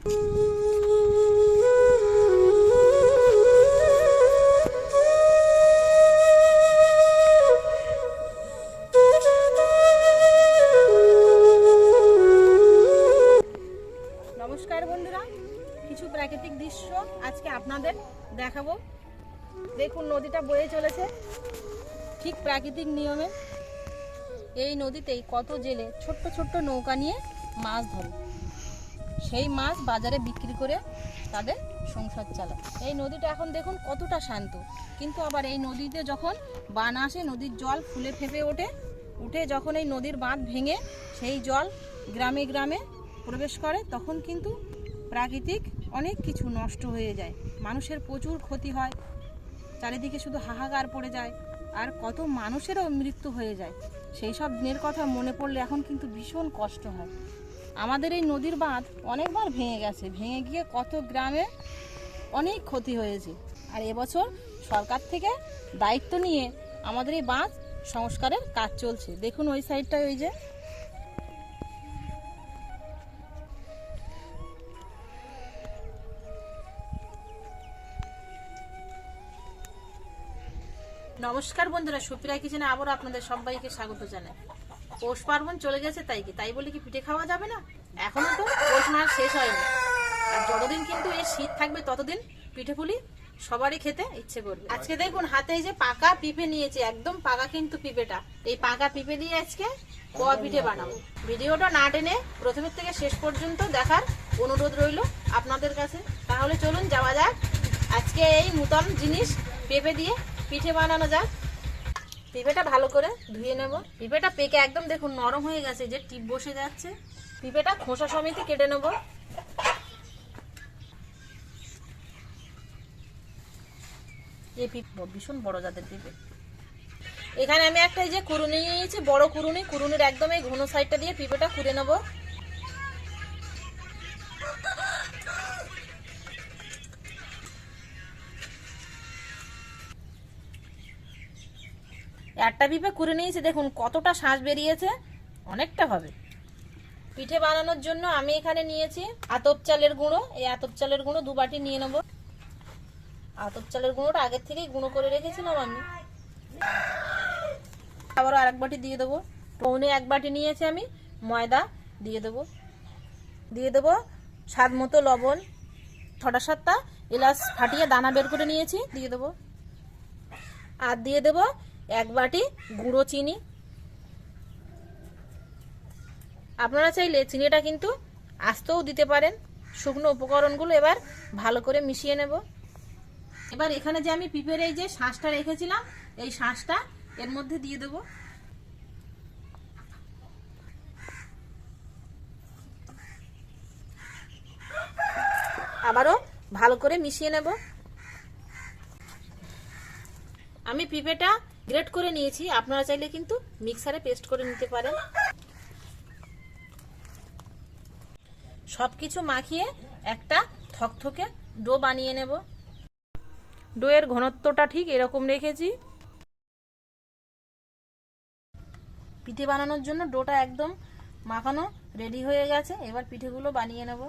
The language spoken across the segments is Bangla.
নমস্কার বন্ধুরা, কিছু প্রাকৃতিক দৃশ্য আজকে আপনাদের দেখাবো। দেখুন, নদীটা বয়ে চলেছে ঠিক প্রাকৃতিক নিয়মে। এই নদীতেই কত জেলে ছোট্ট ছোট্ট নৌকা নিয়ে মাছ ধরে, সেই মাছ বাজারে বিক্রি করে তাদের সংসার চালায়। এই নদীটা এখন দেখুন কতটা শান্ত, কিন্তু আবার এই নদীতে যখন বান আসে, নদীর জল ফুলে ফেঁপে উঠে যখন এই নদীর বাঁধ ভেঙে সেই জল গ্রামে গ্রামে প্রবেশ করে, তখন কিন্তু প্রাকৃতিক অনেক কিছু নষ্ট হয়ে যায়, মানুষের প্রচুর ক্ষতি হয়, চারিদিকে শুধু হাহাকার পড়ে যায়, আর কত মানুষেরও মৃত্যু হয়ে যায়। সেই সব দিনের কথা মনে পড়লে এখন কিন্তু ভীষণ কষ্ট হয়। আমাদের এই নদীর বাঁধ অনেকবার ভেঙে গেছে, ভেঙে গিয়ে কত গ্রামে অনেক ক্ষতি হয়েছে। আর এবছর সরকার থেকে দায়িত্ব নিয়ে আমাদের এই বাঁধ সংস্কারের কাজ চলছে। দেখুন ওই সাইডটায় ওই যে নমস্কার বন্ধুরা, সুপ্রিয়া কিচেনে আবারও আপনাদের সবাইকে স্বাগত জানাই। পৌষ পার্বণ চলে গেছে, তাই বলে কি পিঠে খাওয়া যাবে না? এখনো তো পৌষ মাস শেষ হয়নি, আর যতদিন কিন্তু এই শীত থাকবে ততদিন পিঠে পুলি সবারই খেতে ইচ্ছে করবে। আজকে দেখুন হাতে এই যে পাকা পিঠে নিয়েছি, একদম পাকা কিন্তু পিঠেটা। এই পাকা পিঠে দিয়ে আজকে পোয়া পিঠে বানাবো। ভিডিওটা না টেনে প্রথমের থেকে শেষ পর্যন্ত দেখার অনুরোধ রইল আপনাদের কাছে। তাহলে চলুন যাওয়া যাক, আজকে এই নূতন জিনিস পেঁপে দিয়ে পিঠে বানানো যাক। পিঁপেটা ভালো করে ধুয়ে নেব। পিঁপেটা পেকে একদম দেখুন নরম হয়ে গেছে, যে টিপ বসে যাচ্ছে। পিঁপেটা খোসা সমেত কেটে নেব। এই পিঁপে ভীষণ বড় জাতের পিঁপে। এখানে আমি একটা এই যে কুড়ুনি নিয়েছি, বড় কুড়ুনির একদম এই ঘন সাইডটা দিয়ে পিঁপেটা কুড়ে নেব। একটা পিঁপে কুড়ে নিয়েছি, দেখুন কতটা শাঁস বেরিয়েছে, অনেকটা হবে। পিঠে বানানোর জন্য আমি এখানে নিয়েছি আতপ চালের গুঁড়ো। এই আতপ চালের গুঁড়ো 2 বাটি নিয়ে নেব। আতপ চালের গুঁড়োটা আগের থেকেই গুঁড়ো করে রেখেছিলাম আমি। আবারও আরেক বাটি দিয়ে দেবো। পৌনে 1 বাটি নিয়েছি আমি ময়দা, দিয়ে দেবো স্বাদ মতো লবণ, 6টা-7টা এলাচ ফাটিয়ে দানা বের করে নিয়েছি, দিয়ে দেবো। আর দিয়ে দেবো 1 বাটি গুঁড়ো চিনি। আপনারা চাইলে চিনিটা কিন্তু আস্তেও দিতে পারেন। শুকনো উপকরণগুলো এবার ভালো করে মিশিয়ে নেব। এবার এখানে যে আমি পিঁপের এই যে শাঁসটা রেখেছিলাম, এই শাঁসটা এর মধ্যে দিয়ে দেব। আবারও ভালো করে মিশিয়ে নেব। আমি পিঁপেটা গ্রেট করে নিয়েছি, আপনারা চাইলে কিন্তু মিক্সারে পেস্ট করে নিতে পারেন। সবকিছু মাখিয়ে একটা থকথকে ডো বানিয়ে নেব। ডোয়ের ঘনত্বটা ঠিক এরকম রেখেছি। পিঠে বানানোর জন্য ডোটা একদম মাখানো রেডি হয়ে গেছে। এবার পিঠেগুলো বানিয়ে নেব।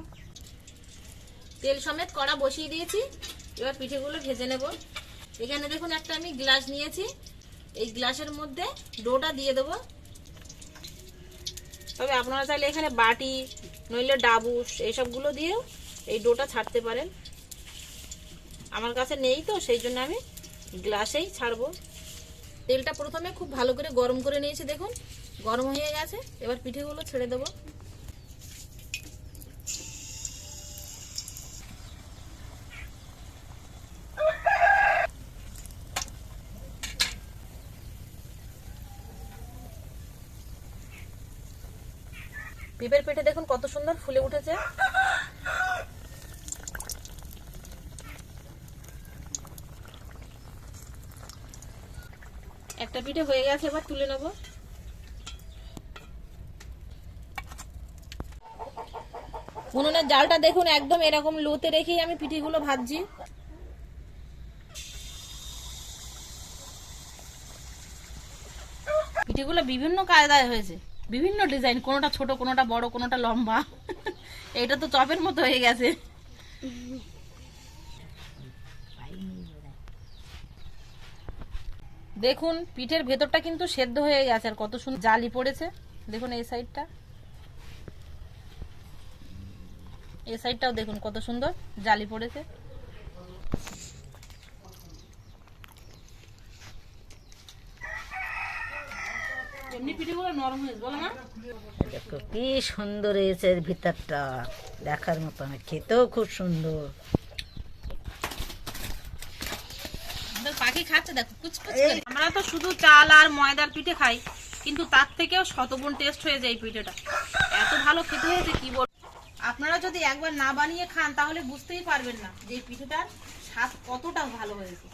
তেল সমেত কড়া বসিয়ে দিয়েছি, এবার পিঠেগুলো ভেজে নেব। এখানে দেখুন একটা আমি গ্লাস নিয়েছি, এই গ্লাসের মধ্যে ডোটা দিয়ে দেবো। তবে আপনারা চাইলে এখানে বাটি নইলে ডাবুস এইসবগুলো দিয়েও এই ডোটা ছাড়তে পারেন। আমার কাছে নেই তো, সেই জন্য আমি গ্লাসেই ছাড়বো। তেলটা প্রথমে খুব ভালো করে গরম করে নিয়েছি, দেখুন গরম হয়ে গেছে। এবার পিঠেগুলো ছেড়ে দেবো। পিঁপের পিঠে দেখুন কত সুন্দর ফুলে উঠেছে। একটা পিঠে হয়ে গেছে, এবার তুলে নেব। উনুনের জালটা দেখুন একদম এরকম লোতে রেখেই আমি পিঠেগুলো ভাজছি। পিঠেগুলো বিভিন্ন কায়দায় হয়েছে, বিভিন্ন ডিজাইন, কোনোটা ছোট, কোনোটা বড়, কোনোটা লম্বা। এটা তো চপের মতো হয়ে গেছে। দেখুন পিঠের ভেতরটা কিন্তু সেদ্ধ হয়ে গেছে আর কত সুন্দর জালি পড়েছে। দেখুন এই সাইডটা, এই সাইডটাও দেখুন কত সুন্দর জালি পড়েছে। এমনি পিঠেগুলো নরম হয়েছে বলো না? দেখো কি সুন্দর হয়েছে এর ভিতরটা, দেখার মতো, খেতেও খুব সুন্দর। পাখি খাচ্ছে দেখো কুচকুচ করে। আমরা তো শুধু চাল আর ময়দার পিঠে খাই, কিন্তু তার থেকেও শতগুণ টেস্ট হয়ে যায় এই পিঠেটা, এত ভালো খেতে হয়েছে কি বল। আপনারা যদি একবার না বানিয়ে খান তাহলে বুঝতেই পারবেন না যে এই পিঠেটার স্বাদ কতটা ভালো হয়েছে।